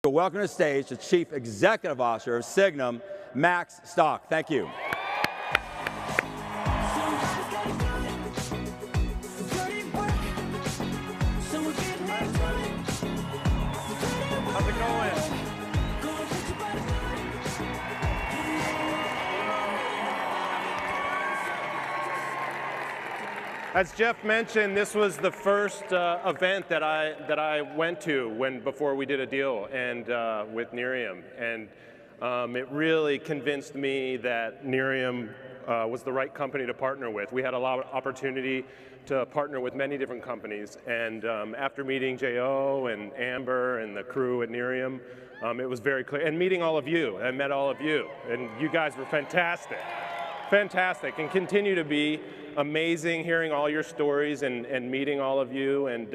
Welcome to the stage the Chief Executive Officer of Signum, Max Stock. Thank you. How's it going? As Jeff mentioned, this was the first event that I went to before we did a deal and with Nerium, and it really convinced me that Nerium was the right company to partner with. We had a lot of opportunity to partner with many different companies, and after meeting J.O. and Amber and the crew at Nerium, it was very clear. And meeting all of you, I met all of you, and you guys were fantastic, fantastic, and continue to be amazing hearing all your stories and meeting all of you, and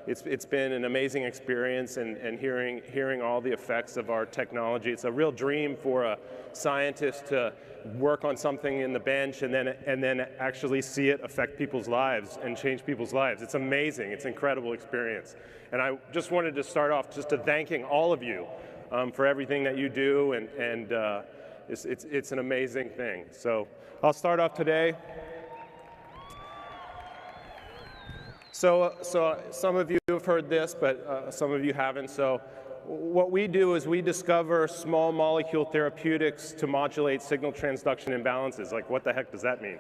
it's been an amazing experience and hearing all the effects of our technology. It's a real dream for a scientist to work on something in the bench and then actually see it affect people's lives and change people's lives. It's amazing. It's an incredible experience. And I just wanted to start off just to thanking all of you for everything that you do, and it's an amazing thing. So I'll start off today. So some of you have heard this, but some of you haven't. So what we do is we discover small molecule therapeutics to modulate signal transduction imbalances. Like, what the heck does that mean?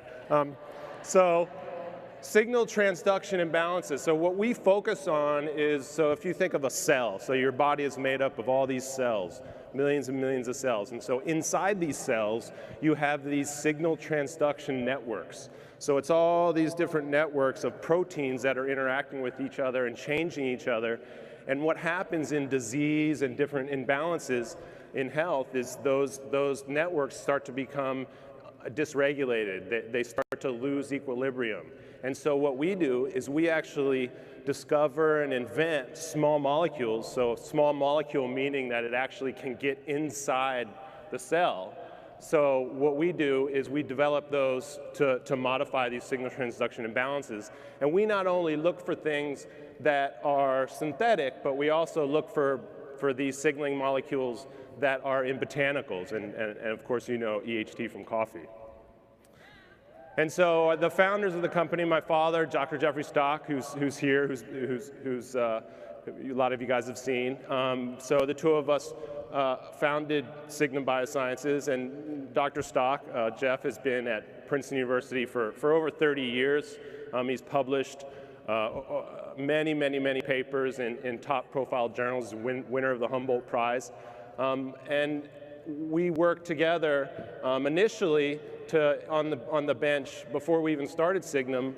So signal transduction imbalances. So what we focus on is, so if you think of a cell, so your body is made up of all these cells, millions and millions of cells. And so inside these cells, you have these signal transduction networks. So it's all these different networks of proteins that are interacting with each other and changing each other. And what happens in disease and different imbalances in health is those networks start to become dysregulated. They start to lose equilibrium. And so what we do is we actually discover and invent small molecules. So small molecule meaning that it actually can get inside the cell. So what we do is we develop those to modify these signal transduction imbalances. And we not only look for things that are synthetic, but we also look for these signaling molecules that are in botanicals. And of course, you know EHT from coffee. And so the founders of the company, my father, Dr. Jeffrey Stock, who's here, who's a lot of you guys have seen. So the two of us founded Signum BioSciences, and Dr. Stock, Jeff, has been at Princeton University for over 30 years. He's published many papers in top profile journals, winner of the Humboldt Prize. And we worked together initially on the bench before we even started Signum,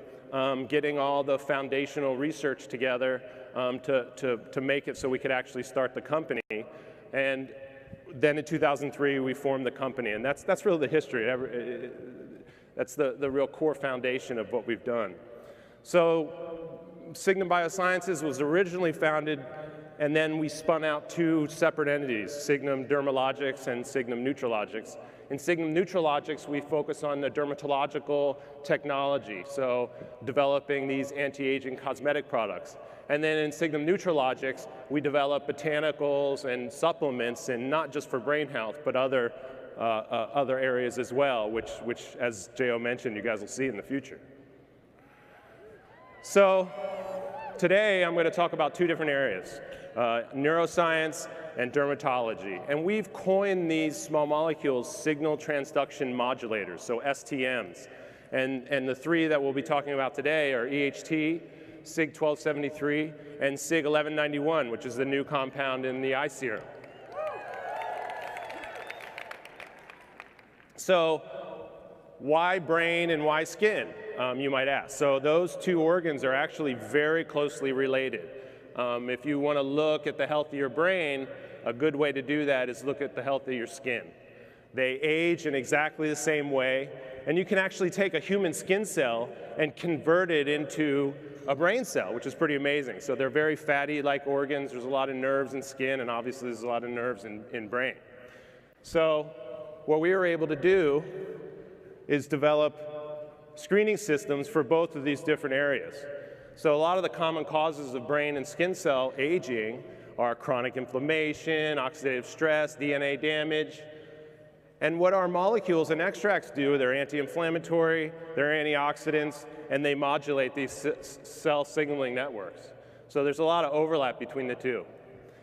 getting all the foundational research together to make it so we could actually start the company. And then in 2003, we formed the company, and that's really the history. That's the real core foundation of what we've done. So Signum BioSciences was originally founded, and then we spun out two separate entities, Signum Dermalogics and Signum Nutralogics. In Signum Nutralogics, we focus on the dermatological technology, so developing these anti-aging cosmetic products. And then in Signum Nutralogics, we develop botanicals and supplements, and not just for brain health, but other areas as well, which as J.O. mentioned, you guys will see in the future. So today, I'm going to talk about two different areas, neuroscience and dermatology. And we've coined these small molecules signal transduction modulators, so STMs. And the three that we'll be talking about today are EHT, Sig-1273, and Sig-1191, which is the new compound in the eye serum. So why brain and why skin, you might ask. So those two organs are actually very closely related. If you want to look at the health of your brain, a good way to do that is look at the health of your skin. They age in exactly the same way, and you can actually take a human skin cell and convert it into a brain cell, which is pretty amazing. So they're very fatty-like organs. There's a lot of nerves in skin, and obviously there's a lot of nerves in brain. So what we were able to do is develop screening systems for both of these different areas. So a lot of the common causes of brain and skin cell aging are chronic inflammation, oxidative stress, DNA damage. And what our molecules and extracts do, they're anti-inflammatory, they're antioxidants, and they modulate these cell signaling networks. So there's a lot of overlap between the two.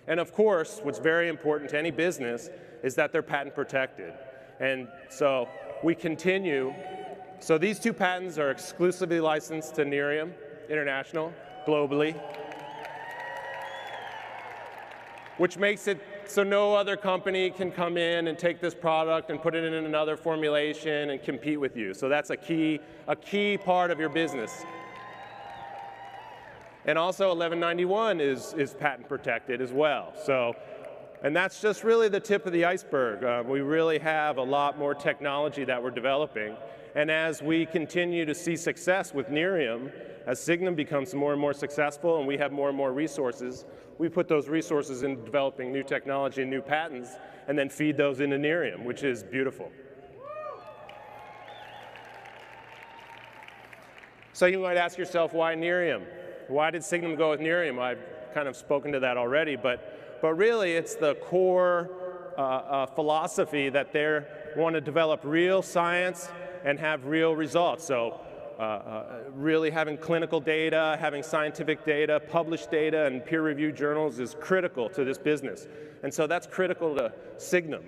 And of course, what's very important to any business is that they're patent protected. And so we continue. So these two patents are exclusively licensed to Nerium International, globally, which makes it so no other company can come in and take this product and put it in another formulation and compete with you. So that's a key part of your business. And also 1191 is patent protected as well. So, and that's just really the tip of the iceberg. We really have a lot more technology that we're developing. And as we continue to see success with Nerium, as Signum becomes more and more successful and we have more and more resources, we put those resources into developing new technology and new patents and then feed those into Nerium, which is beautiful. So you might ask yourself, why Nerium? Why did Signum go with Nerium? I've kind of spoken to that already, but really it's the core philosophy that they want to develop real science and have real results. So really having clinical data, having scientific data, published data, and peer-reviewed journals is critical to this business. And so that's critical to Signum.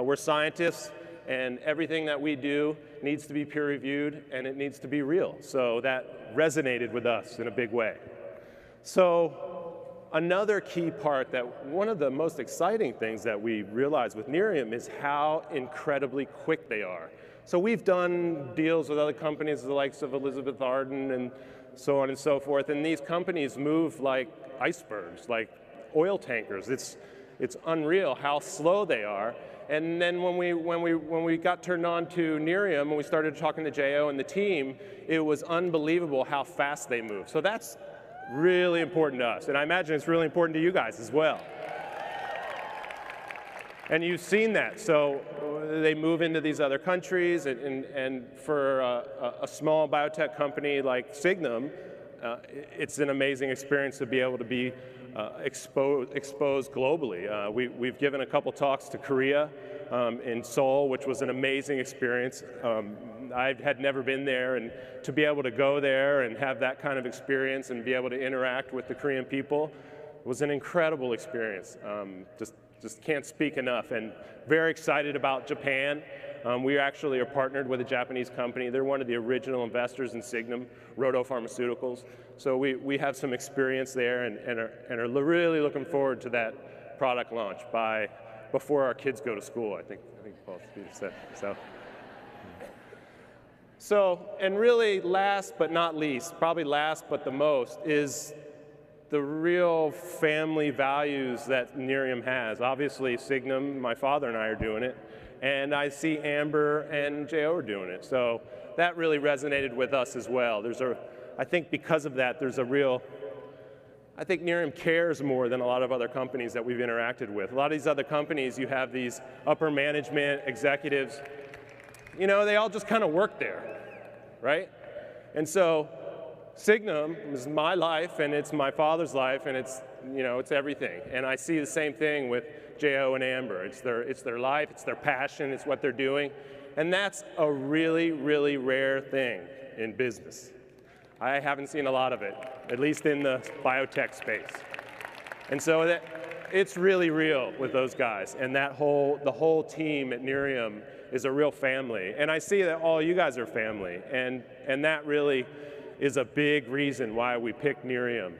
We're scientists, and everything that we do needs to be peer-reviewed, and it needs to be real. So that resonated with us in a big way. So another key part, that one of the most exciting things that we realized with Nerium is how incredibly quick they are. So we've done deals with other companies, the likes of Elizabeth Arden and so on and so forth, and these companies move like icebergs, like oil tankers. It's unreal how slow they are. And then when we got turned on to Nerium and we started talking to Jo and the team, it was unbelievable how fast they move. So that's really important to us, and I imagine it's really important to you guys as well. And you've seen that. So they move into these other countries, and for a small biotech company like Signum, it's an amazing experience to be able to be exposed globally. We've given a couple talks to Korea in Seoul, which was an amazing experience. I had never been there, and to be able to go there and have that kind of experience and be able to interact with the Korean people was an incredible experience. Just can't speak enough, and very excited about Japan. We actually are partnered with a Japanese company. They're one of the original investors in Signum, Roto Pharmaceuticals. So we have some experience there, and are really looking forward to that product launch before our kids go to school, I think Paul said. So, and really last but not least, probably last but the most, is the real family values that Nerium has. Obviously, Signum, my father and I are doing it, and I see Amber and Jo are doing it. So that really resonated with us as well. I think because of that, I think Nerium cares more than a lot of other companies that we've interacted with. A lot of these other companies, you have these upper management executives, you know, they all just kind of work there, right? And so Signum is my life, and it's my father's life, and it's, you know, it's everything. And I see the same thing with Jo and Amber. It's their life, it's their passion, it's what they're doing. And that's a really, really rare thing in business. I haven't seen a lot of it, at least in the biotech space. And so it's really real with those guys. And the whole team at Nerium is a real family. And I see that all you guys are family. And that really is a big reason why we picked Nerium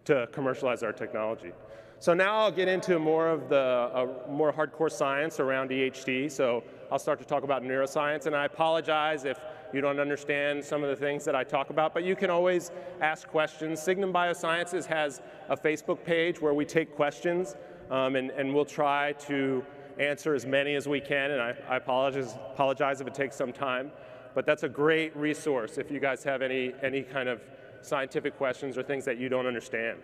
to commercialize our technology. So now I'll get into more of the more hardcore science around EHT. So I'll start to talk about neuroscience, and I apologize if you don't understand some of the things that I talk about, but you can always ask questions. Signum BioSciences has a Facebook page where we take questions, and we'll try to answer as many as we can, and I apologize if it takes some time. But that's a great resource if you guys have any kind of scientific questions or things that you don't understand.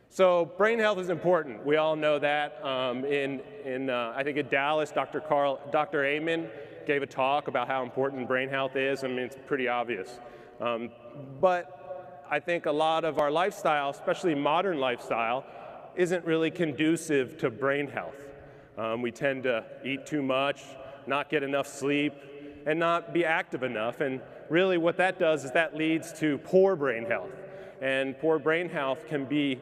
So brain health is important. We all know that. I think in Dallas, Dr. Amen gave a talk about how important brain health is. I mean, it's pretty obvious. But I think a lot of our lifestyle, especially modern lifestyle, isn't really conducive to brain health. We tend to eat too much, not get enough sleep, and not be active enough. And really what that does is that leads to poor brain health. And poor brain health can be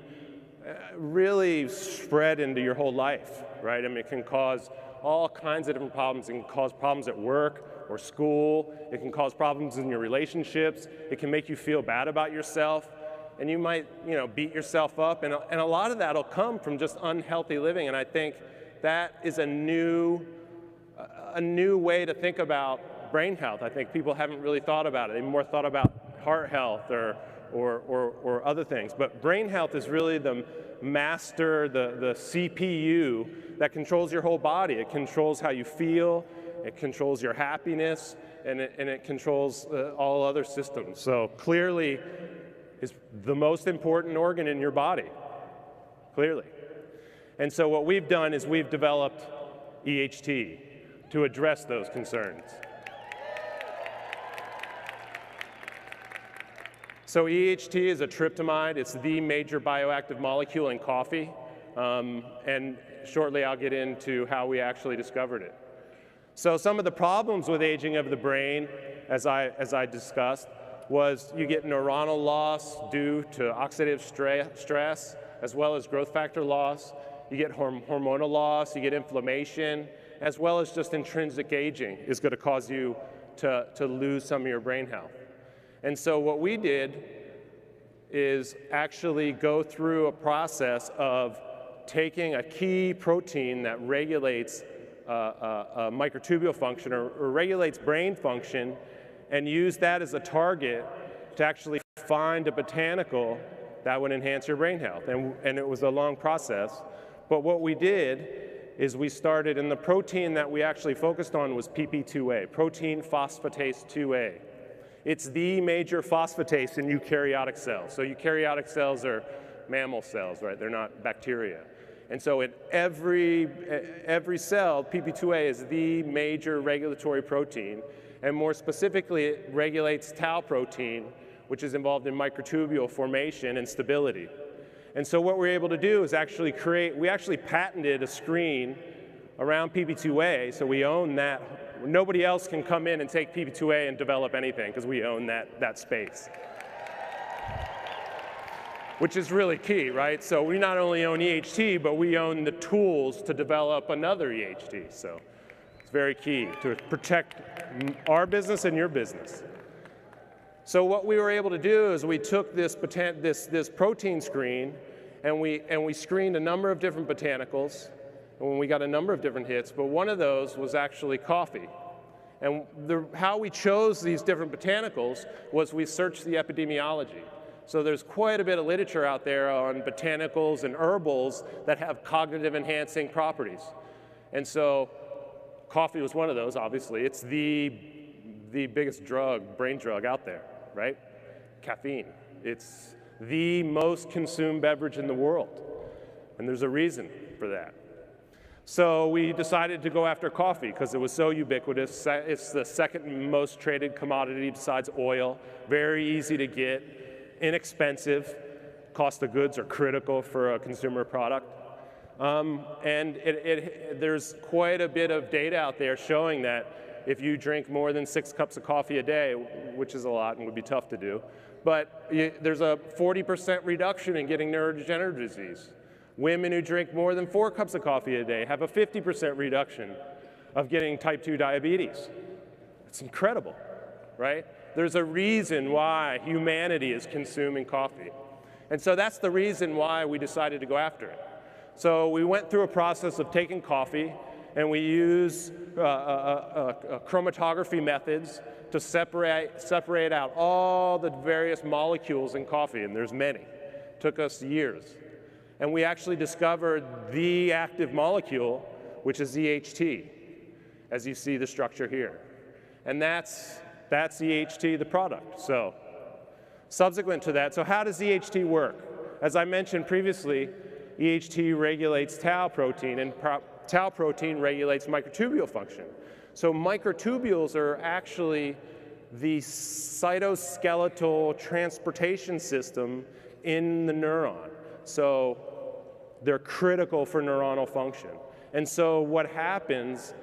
really spread into your whole life, right? I mean, it can cause all kinds of different problems. It can cause problems at work or school. It can cause problems in your relationships. It can make you feel bad about yourself. And you might, beat yourself up. And a lot of that will come from just unhealthy living. And I think that is a new way to think about brain health. I think people haven't really thought about it. They've more thought about heart health or other things. But brain health is really the master, the CPU that controls your whole body. It controls how you feel, it controls your happiness, and it controls all other systems. So clearly, it's the most important organ in your body, clearly. And so what we've done is we've developed EHT to address those concerns. So EHT is a tryptamide. It's the major bioactive molecule in coffee. And shortly I'll get into how we actually discovered it. So some of the problems with aging of the brain, as I discussed, was you get neuronal loss due to oxidative stress, as well as growth factor loss. You get hormonal loss, you get inflammation, as well as just intrinsic aging is going to cause you to lose some of your brain health. And so what we did is actually go through a process of taking a key protein that regulates microtubule function or regulates brain function and use that as a target to actually find a botanical that would enhance your brain health. And it was a long process. But what we did is we started, and the protein that we actually focused on was PP2A, protein phosphatase 2A. It's the major phosphatase in eukaryotic cells. So eukaryotic cells are mammal cells, right? They're not bacteria. And so in every cell, PP2A is the major regulatory protein. And more specifically, it regulates tau protein, which is involved in microtubule formation and stability. And so what we're able to do is actually we actually patented a screen around PP2A, so we own that. Nobody else can come in and take PP2A and develop anything because we own that space. Which is really key, right? So we not only own EHT, but we own the tools to develop another EHT. So it's very key to protect our business and your business. So what we were able to do is we took this protein screen and we screened a number of different botanicals, and we got a number of different hits, but one of those was actually coffee. And how we chose these different botanicals was we searched the epidemiology. So there's quite a bit of literature out there on botanicals and herbals that have cognitive enhancing properties. And so coffee was one of those, obviously. It's the biggest brain drug out there, right? Caffeine. It's the most consumed beverage in the world. And there's a reason for that. So we decided to go after coffee because it was so ubiquitous. It's the second most traded commodity besides oil. Very easy to get, inexpensive. Cost of goods are critical for a consumer product. And there's quite a bit of data out there showing that if you drink more than 6 cups of coffee a day, which is a lot and would be tough to do, but there's a 40% reduction in getting neurodegenerative disease. Women who drink more than 4 cups of coffee a day have a 50% reduction of getting type 2 diabetes. It's incredible, right? There's a reason why humanity is consuming coffee. And so that's the reason why we decided to go after it. So we went through a process of taking coffee, and we use chromatography methods to separate out all the various molecules in coffee, and there's many. It took us years. And we actually discovered the active molecule, which is EHT, as you see the structure here. And that's EHT, the product. So subsequent to that, so how does EHT work? As I mentioned previously, EHT regulates tau protein, and tau protein regulates microtubule function. So microtubules are actually the cytoskeletal transportation system in the neuron. So they're critical for neuronal function. And so what happens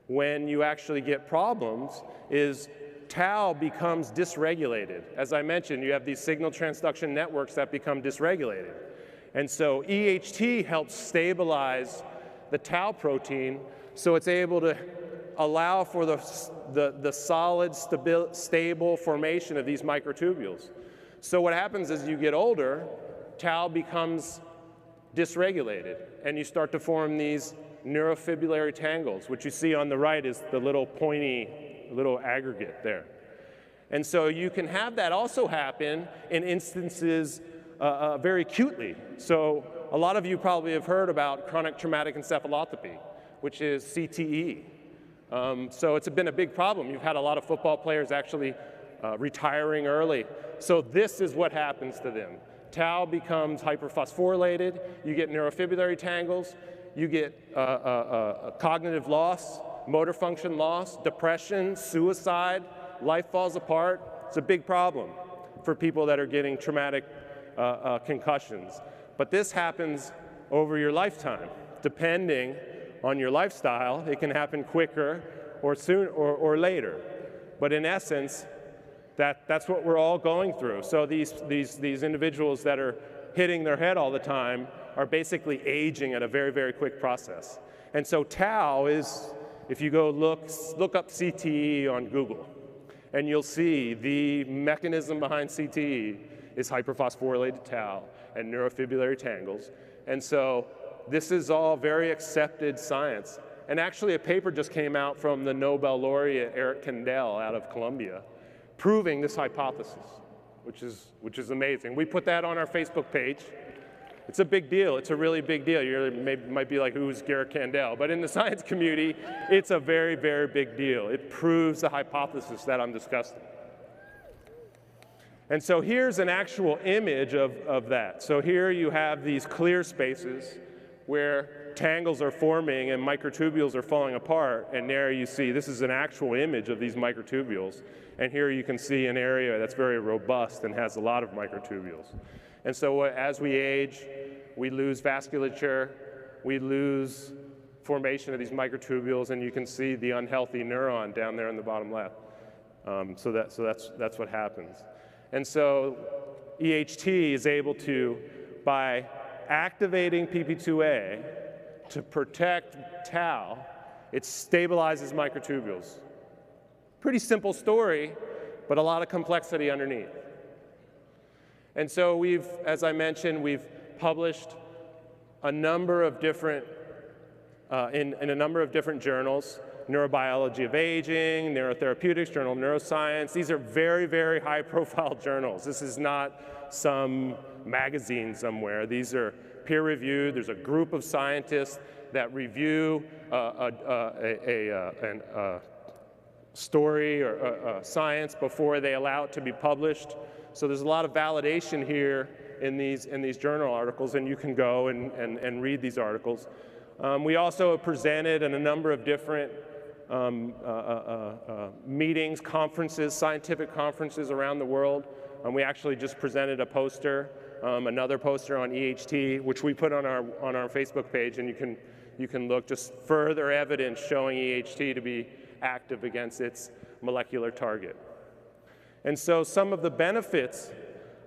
when you actually get problems is tau becomes dysregulated. As I mentioned, you have these signal transduction networks that become dysregulated. And so EHT helps stabilize the tau protein so it's able to allow for the solid, stable formation of these microtubules. So what happens as you get older, tau becomes dysregulated, and you start to form these neurofibrillary tangles. What you see on the right is the little pointy, little aggregate there. And so you can have that also happen in instances very acutely. So a lot of you probably have heard about chronic traumatic encephalopathy, which is CTE. So it's been a big problem. You've had a lot of football players actually retiring early. So this is what happens to them. Tau becomes hyperphosphorylated, you get neurofibrillary tangles, you get cognitive loss, motor function loss, depression, suicide, life falls apart. It's a big problem for people that are getting traumatic concussions. But this happens over your lifetime. Depending on your lifestyle, it can happen quicker or soon or later. But in essence, that's what we're all going through. So these individuals that are hitting their head all the time are basically aging at a very, very quick process. And so tau is, if you go look up CTE on Google, and you'll see the mechanism behind CTE is hyperphosphorylated tau and neurofibrillary tangles. And so this is all very accepted science. And actually a paper just came out from the Nobel laureate Eric Kandel out of Columbia proving this hypothesis, which is amazing. We put that on our Facebook page. It's a big deal. It's a really big deal. You might be like, who's Eric Kandel? But in the science community, it's a very, very big deal. It proves the hypothesis that I'm discussing. And so here's an actual image of that. So here you have these clear spaces where tangles are forming and microtubules are falling apart, and there you see, this is an actual image of these microtubules. And here you can see an area that's very robust and has a lot of microtubules. And so as we age, we lose vasculature, we lose formation of these microtubules, and you can see the unhealthy neuron down there in the bottom left. So that's what happens. And so EHT is able to, by activating PP2A to protect tau, it stabilizes microtubules. Pretty simple story, but a lot of complexity underneath. And so as I mentioned, we've published a number of different, in a number of different journals: Neurobiology of Aging, Neurotherapeutics, Journal of Neuroscience. These are very, very high-profile journals. This is not some magazine somewhere. These are peer-reviewed. There's a group of scientists that review a story or science before they allow it to be published. So there's a lot of validation here in these journal articles, and you can go and read these articles. We also have presented in a number of different meetings, conferences, scientific conferences around the world. We actually just presented a poster, another poster on EHT, which we put on our Facebook page, and you can look, just further evidence showing EHT to be active against its molecular target. And so some of the benefits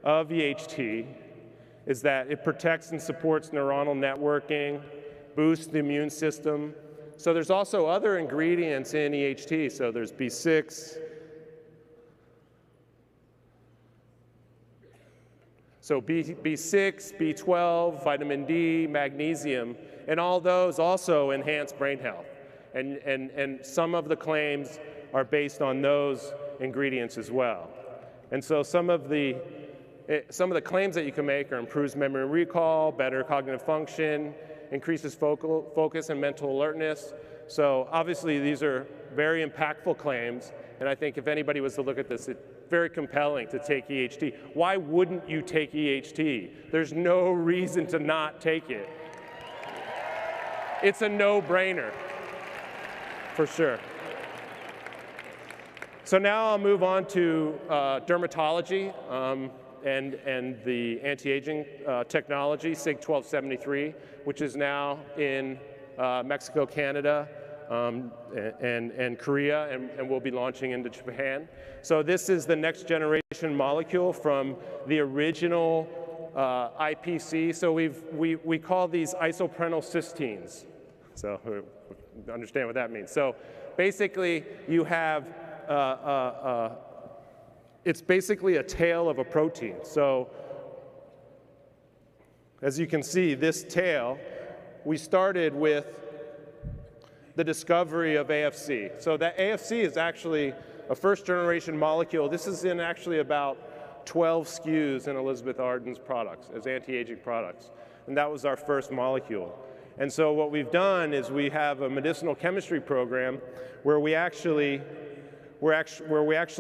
of EHT is that it protects and supports neuronal networking, boosts the immune system. So there's also other ingredients in EHT. So there's B6. So B6, B12, vitamin D, magnesium, and all those also enhance brain health. And some of the claims are based on those ingredients as well. And so some of the claims that you can make are improves memory and recall, better cognitive function, increases focus and mental alertness. So obviously these are very impactful claims, and I think if anybody was to look at this, it's very compelling to take EHT. Why wouldn't you take EHT? There's no reason to not take it. It's a no-brainer, for sure. So now I'll move on to dermatology and the anti-aging technology, SIG 1273, which is now in Mexico, Canada, and Korea, and we'll be launching into Japan. So this is the next generation molecule from the original IPC. So we call these isoprenyl cysteines. So understand what that means. So basically you have, it's basically a tail of a protein. So as you can see, this tail, we started with the discovery of AFC. So that AFC is actually a first generation molecule. This is in actually about 12 SKUs in Elizabeth Arden's products as anti-aging products. And that was our first molecule. And so what we've done is we have a medicinal chemistry program where we actually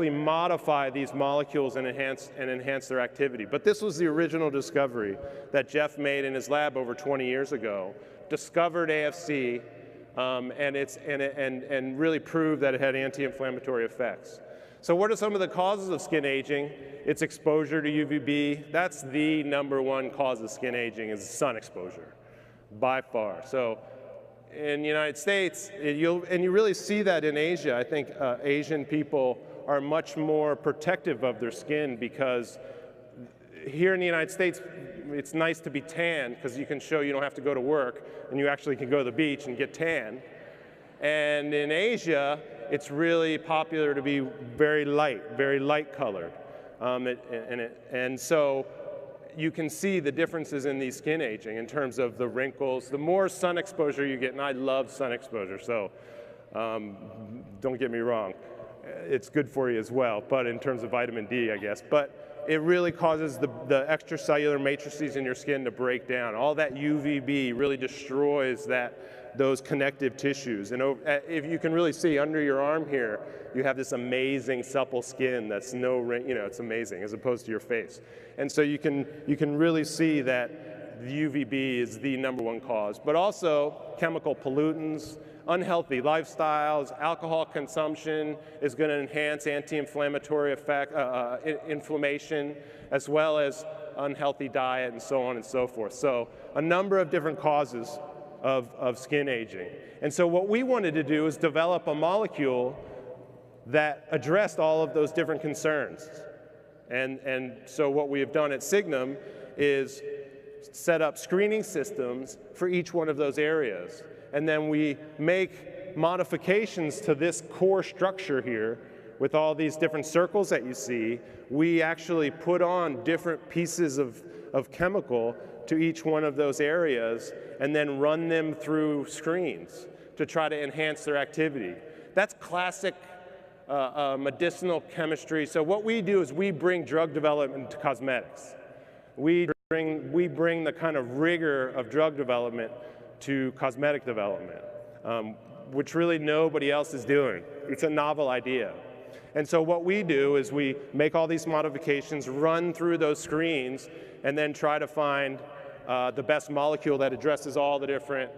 modify these molecules and enhance their activity. But this was the original discovery that Jeff made in his lab over 20 years ago, discovered AFC, and really proved that it had anti-inflammatory effects. So what are some of the causes of skin aging? It's exposure to UVB. That's the #1 cause of skin aging, is sun exposure, by far. So in the United States, and you really see that in Asia. I think Asian people are much more protective of their skin because here in the United States, it's nice to be tan because you can show you don't have to go to work and you actually can go to the beach and get tan. And in Asia, it's really popular to be very light colored. And so you can see the differences in these skin aging in terms of the wrinkles. The more sun exposure you get, and I love sun exposure, so don't get me wrong, it's good for you as well, but in terms of vitamin D, I guess. But it really causes the extracellular matrices in your skin to break down. All that UVB really destroys those connective tissues. And if you can really see under your arm here, you have this amazing supple skin that's it's amazing as opposed to your face. And so you can really see that the UVB is the #1 cause, but also chemical pollutants, unhealthy lifestyles, alcohol consumption is going to enhance anti-inflammatory effect, inflammation, as well as unhealthy diet and so on and so forth. So a number of different causes of skin aging. And so what we wanted to do is develop a molecule that addressed all of those different concerns. And so what we have done at Signum is set up screening systems for each one of those areas. And then we make modifications to this core structure here with all these different circles that you see. We actually put on different pieces of chemical to each one of those areas and then run them through screens to try to enhance their activity. That's classic medicinal chemistry. So what we do is we bring drug development to cosmetics. We bring the kind of rigor of drug development to cosmetic development, which really nobody else is doing. It's a novel idea. And so what we do is we make all these modifications, run through those screens, and then try to find the best molecule that addresses all the different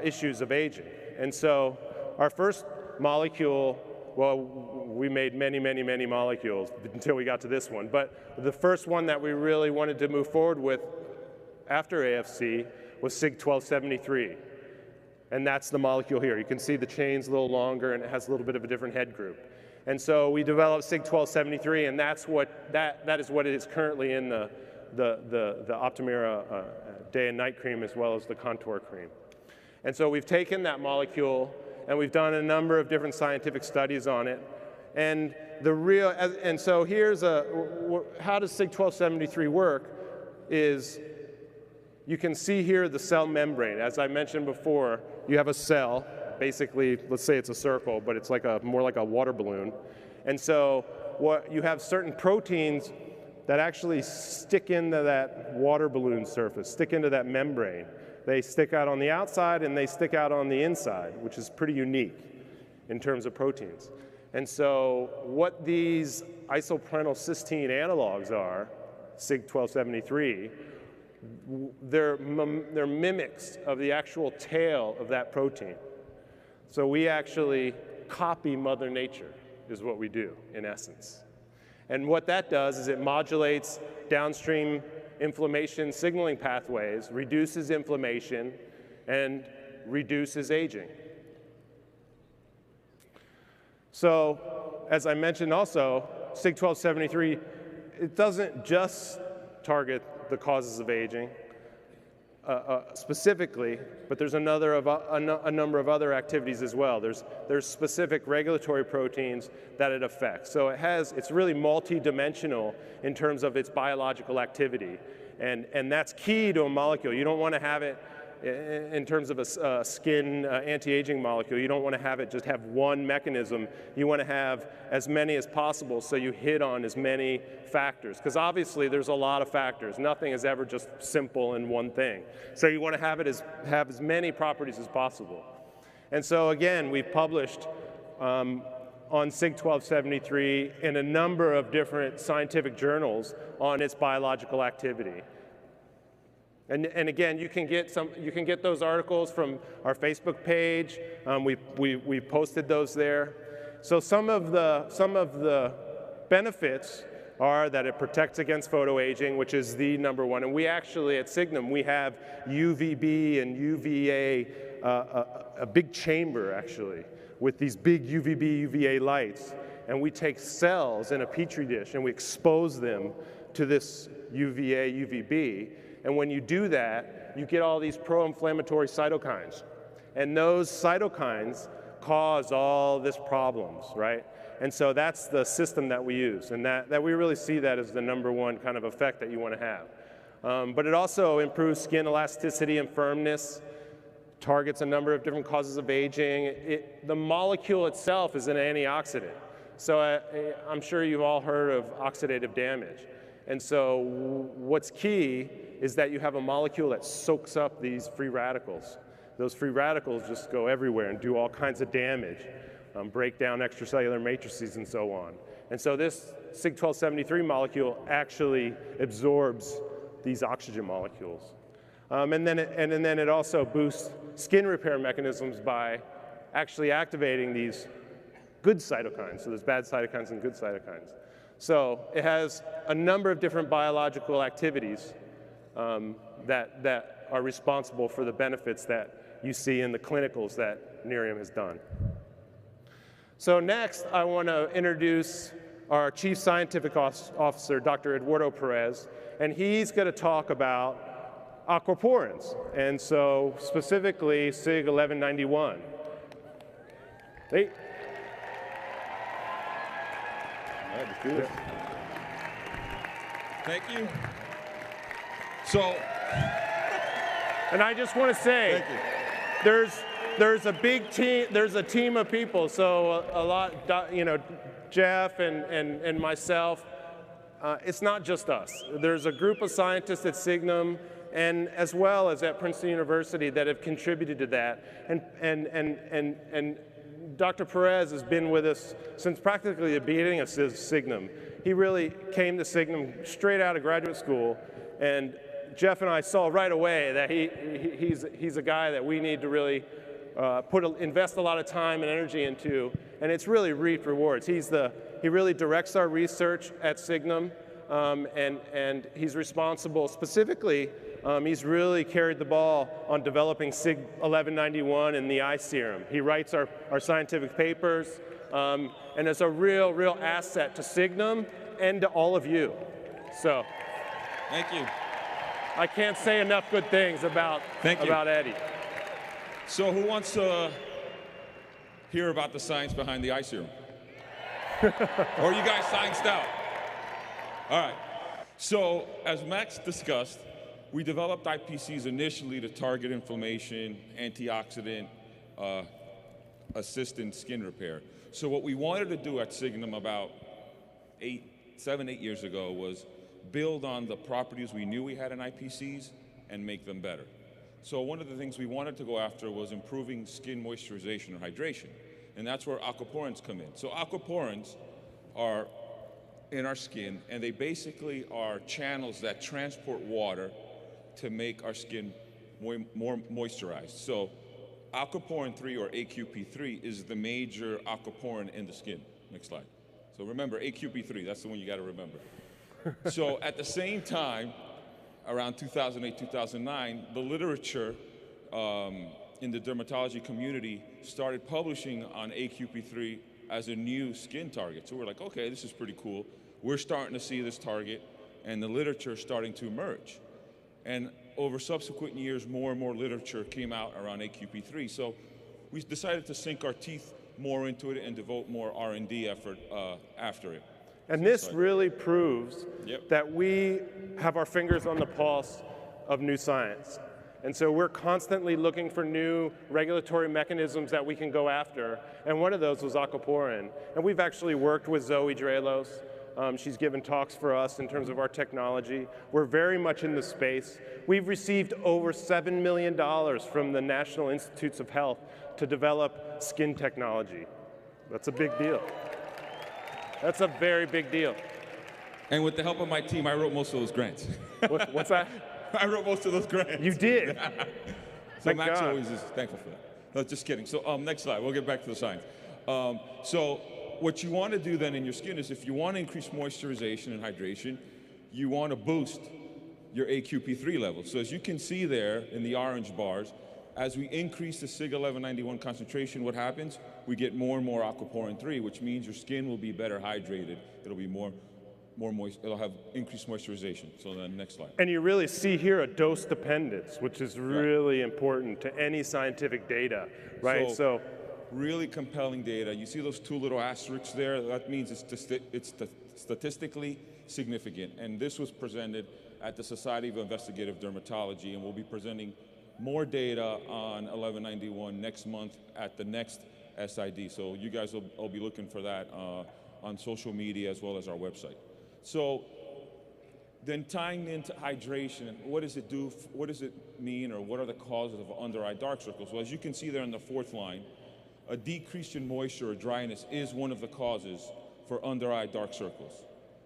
issues of aging. And so our first molecule, well, we made many molecules until we got to this one. But the first one that we really wanted to move forward with after AFC was SIG 1273. And that's the molecule here. You can see the chain's a little longer and it has a little bit of a different head group. And so we developed SIG 1273, and that is what it is currently in the Optimira day and night cream as well as the contour cream. And so we've taken that molecule and we've done a number of different scientific studies on it. And so here's how does SIG 1273 work is you can see here the cell membrane. As I mentioned before, you have a cell, basically, let's say it's a circle, but it's more like a water balloon. And so you have certain proteins that actually stick into that water balloon surface, stick into that membrane. They stick out on the outside and they stick out on the inside, which is pretty unique in terms of proteins. And so what these isoprenyl cysteine analogs are, SIG 1273, they're mimics of the actual tail of that protein. So we actually copy Mother Nature is what we do, in essence. And what that does is it modulates downstream inflammation signaling pathways, reduces inflammation, and reduces aging. So, as I mentioned also, SIG-1273, it doesn't just target the causes of aging specifically, but there's a number of other activities as well. There's specific regulatory proteins that it affects. So it's really multi-dimensional in terms of its biological activity. And that's key to a molecule. You don't want to have it in terms of a skin anti-aging molecule. You don't want to have it just have one mechanism. You want to have as many as possible so you hit on as many factors. Because obviously there's a lot of factors. Nothing is ever just simple in one thing. So you want to have as many properties as possible. And so again, we've published on SIG-1273 in a number of different scientific journals on its biological activity. And again, you can get those articles from our Facebook page. We posted those there. So some of the benefits are that it protects against photoaging, which is the number one. And we actually at Signum we have UVB and UVA, a big chamber actually with these big UVB UVA lights, and we take cells in a petri dish and we expose them to this UVA UVB. And when you do that, you get all these pro-inflammatory cytokines. And those cytokines cause all these problems, right? And so that's the system that we use. And that we really see that as the number one kind of effect that you want to have. But it also improves skin elasticity and firmness, targets a number of different causes of aging. The molecule itself is an antioxidant. So I'm sure you've all heard of oxidative damage. And so what's key is that you have a molecule that soaks up these free radicals. Those free radicals just go everywhere and do all kinds of damage, break down extracellular matrices and so on. And so this SIG-1273 molecule actually absorbs these oxygen molecules. And then it also boosts skin repair mechanisms by actually activating these good cytokines. So there's bad cytokines and good cytokines. So it has a number of different biological activities that are responsible for the benefits that you see in the clinicals that Nerium has done. So next, I want to introduce our Chief Scientific Officer, Dr. Eduardo Perez, and he's going to talk about aquaporins, and so specifically SIG-1191. Hey. Let's do it. Thank you. So, and I just want to say, there's a big team. There's a team of people. So a lot, Jeff and myself. It's not just us. There's a group of scientists at Signum, and as well as at Princeton University that have contributed to that. And Dr. Perez has been with us since practically the beginning of Signum. He really came to Signum straight out of graduate school, and Jeff and I saw right away that he's a guy that we need to really invest a lot of time and energy into, and it's really reaped rewards. He really directs our research at Signum, and he's responsible specifically. He's really carried the ball on developing SIG-1191 and the eye serum. He writes our scientific papers, and it's a real asset to Signum and to all of you. So, thank you. I can't say enough good things about Eddie. So who wants to hear about the science behind the eye serum? Or are you guys scienced out? All right. So as Max discussed, we developed IPCs initially to target inflammation, antioxidant, assistant skin repair. So what we wanted to do at Signum about 7, 8 years ago was build on the properties we knew we had in IPCs and make them better. So one of the things we wanted to go after was improving skin moisturization or hydration. And that's where aquaporins come in. So aquaporins are in our skin, and they basically are channels that transport water to make our skin more moisturized. So aquaporin 3 or AQP3 is the major aquaporin in the skin. Next slide. So remember, AQP3, that's the one you got to remember. So at the same time, around 2008, 2009, the literature in the dermatology community started publishing on AQP3 as a new skin target. So we're like, okay, this is pretty cool. We're starting to see this target, and the literature is starting to emerge. And over subsequent years, more and more literature came out around AQP3. So we decided to sink our teeth more into it and devote more R&D effort after it. And this really proves that we have our fingers on the pulse of new science. And so we're constantly looking for new regulatory mechanisms that we can go after. And one of those was aquaporin. And we've actually worked with Zoe Drelos. She's given talks for us in terms of our technology. We're very much in the space. We've received over $7 million from the National Institutes of Health to develop skin technology. That's a big deal. That's a very big deal. And with the help of my team, I wrote most of those grants. What's that? I wrote most of those grants. You did? So Max always is thankful for that. No, just kidding. So next slide, we'll get back to the science. So what you want to do then in your skin is if you want to increase moisturization and hydration, you want to boost your AQP3 levels. So as you can see there in the orange bars, as we increase the Sig 1191 concentration, what happens? We get more and more aquaporin 3, which means your skin will be better hydrated. It'll be more moist, it'll have increased moisturization. So then next slide. And you really see here a dose dependence, which is really important to any scientific data, right? So really compelling data. You see those two little asterisks there? That means it's statistically significant. And this was presented at the Society of Investigative Dermatology, and we'll be presenting more data on 1191 next month at the next SID. So you guys will be looking for that on social media as well as our website. So then tying into hydration, what does it do, what does it mean, or what are the causes of under-eye dark circles? Well, as you can see there in the fourth line, a decrease in moisture or dryness is one of the causes for under-eye dark circles.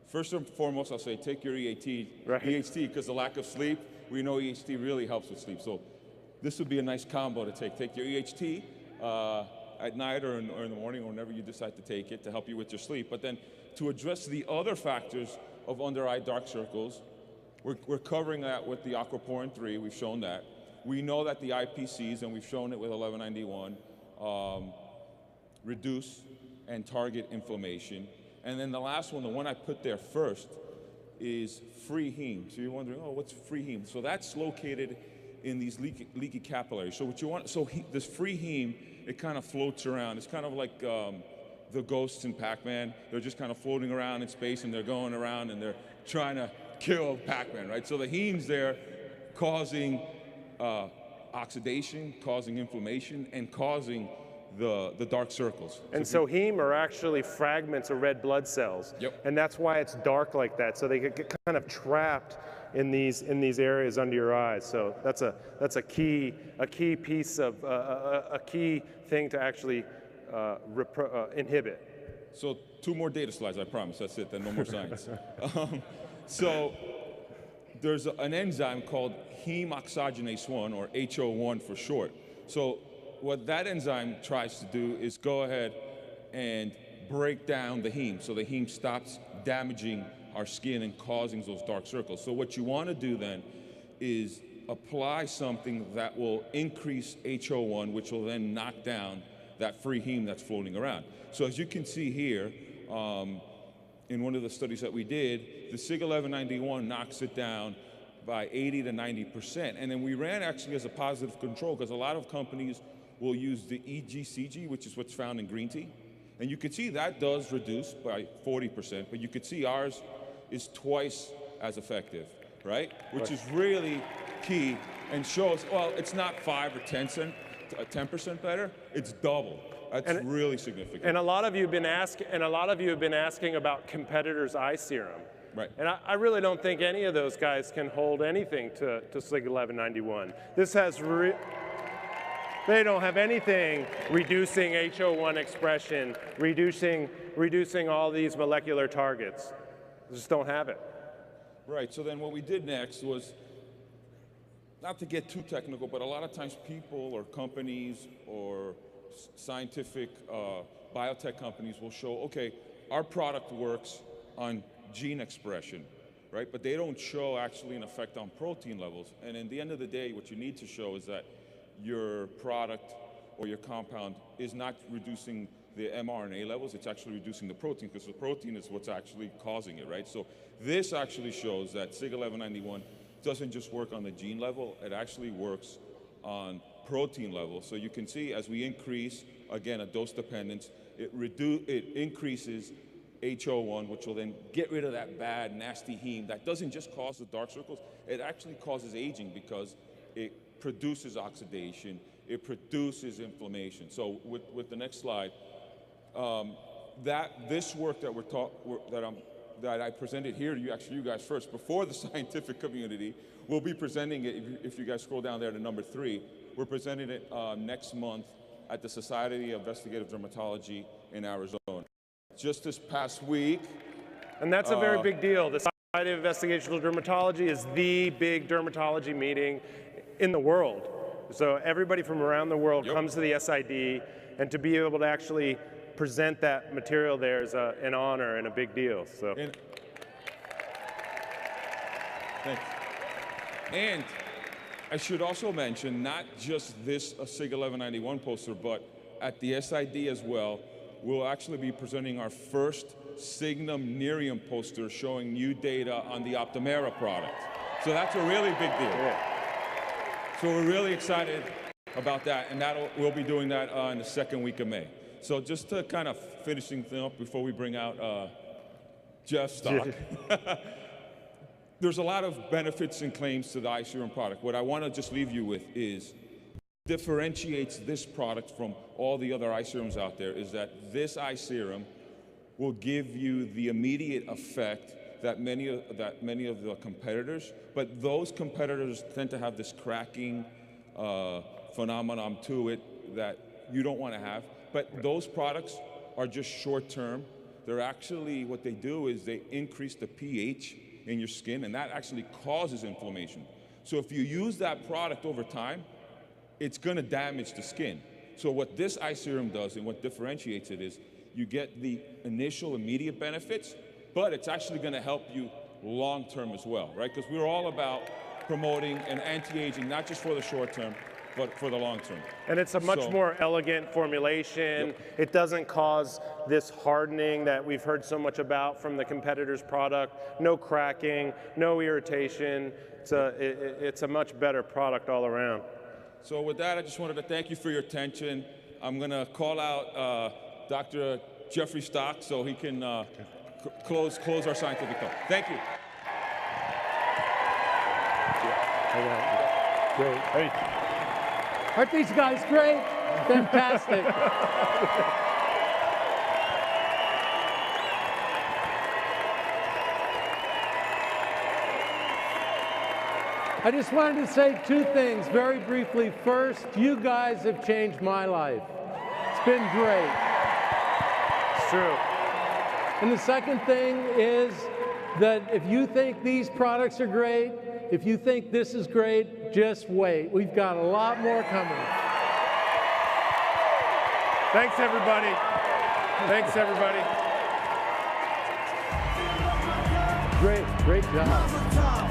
First and foremost, I'll say take your EHT, because the lack of sleep, we know EHT really helps with sleep. So this would be a nice combo to take. Take your EHT at night or in the morning, or whenever you decide to take it to help you with your sleep. But then to address the other factors of under-eye dark circles, we're covering that with the aquaporin 3, we've shown that. We know that the IPCs, and we've shown it with 1191, reduce and target inflammation. And then the last one, the one I put there first, is free heme. So you're wondering, oh, what's free heme? So that's located in these leaky capillaries. So what you want, this free heme, it kind of floats around. It's kind of like the ghosts in Pac-Man. They're just kind of floating around in space, and they're going around and they're trying to kill Pac-Man, right? So the heme's there causing oxidation, causing inflammation, and causing the dark circles. And so heme are actually fragments of red blood cells. Yep. And that's why it's dark like that. So they get kind of trapped in these areas under your eyes. So that's a key piece of a key thing to actually inhibit. So 2 more data slides, I promise. That's it. Then no more science. So there's an enzyme called heme oxygenase 1, or HO1 for short. So what that enzyme tries to do is go ahead and break down the heme, so the heme stops damaging our skin and causing those dark circles. So what you want to do then is apply something that will increase HO1, which will then knock down that free heme that's floating around. So as you can see here, in one of the studies that we did, the Sig 1191 knocks it down by 80 to 90%. And then we ran actually as a positive control, because a lot of companies will use the EGCG, which is what's found in green tea. And you can see that does reduce by 40%, but you could see ours is twice as effective, right? Which is really key and shows, well, it's not 5 or 10% better, it's double. That's really significant. And a lot of you have been asking about competitors' eye serum. Right. And I really don't think any of those guys can hold anything to Sig 1191. This has they don't have anything reducing HO1 expression, reducing all these molecular targets. They just don't have it. Right, so then what we did next was, not to get too technical, but a lot of times people or companies or scientific biotech companies will show, okay, our product works on gene expression, right? But they don't show actually an effect on protein levels. And in the end of the day, what you need to show is that your product or your compound is not reducing the mRNA levels, it's actually reducing the protein, because the protein is what's actually causing it, right? So this actually shows that SIG 1191 doesn't just work on the gene level, it actually works on protein level. So you can see as we increase, again, a dose dependence, it increases HO1, which will then get rid of that bad, nasty heme that doesn't just cause the dark circles, it actually causes aging because it produces oxidation, it produces inflammation. So with the next slide, this work that I presented here to you guys first, before the scientific community, we'll be presenting it, if you guys scroll down there to number 3, we're presenting it next month at the Society of Investigative Dermatology in Arizona. Just this past week. And that's a very big deal. The Society of Investigational Dermatology is the big dermatology meeting in the world. So everybody from around the world comes to the SID, and to be able to actually present that material there is an honor and a big deal. So. Thanks. And I should also mention, not just this SIG 1191 poster, but at the SID as well, we'll actually be presenting our first Signum Nerium poster showing new data on the Optimera product. So that's a really big deal. Yeah. So we're really excited about that, and we'll be doing that in the second week of May. So just to kind of finishing things up before we bring out Jeff's talk. There's a lot of benefits and claims to the eye serum product. What I want to just leave you with is differentiates this product from all the other eye serums out there is that this eye serum will give you the immediate effect that many of the competitors, but those competitors tend to have this cracking phenomenon to it that you don't want to have. But those products are just short term. They're actually, what they do is they increase the pH in your skin, and that actually causes inflammation. So if you use that product over time, it's going to damage the skin. So what this eye serum does and what differentiates it is you get the initial immediate benefits, but it's actually going to help you long term as well, right? Because we're all about promoting an anti-aging, not just for the short term, but for the long term. And it's a much more elegant formulation. Yep. It doesn't cause this hardening that we've heard so much about from the competitor's product. No cracking, no irritation. It's a much better product all around. So with that, I just wanted to thank you for your attention. I'm going to call out Dr. Jeffrey Stock so he can close our scientific talk. Thank you. Great. Hey. Aren't these guys great? Fantastic. I just wanted to say 2 things very briefly. First, you guys have changed my life. It's been great. It's true. And the second thing is that if you think these products are great, if you think this is great, just wait. We've got a lot more coming. Thanks, everybody. Thanks, everybody. Great job.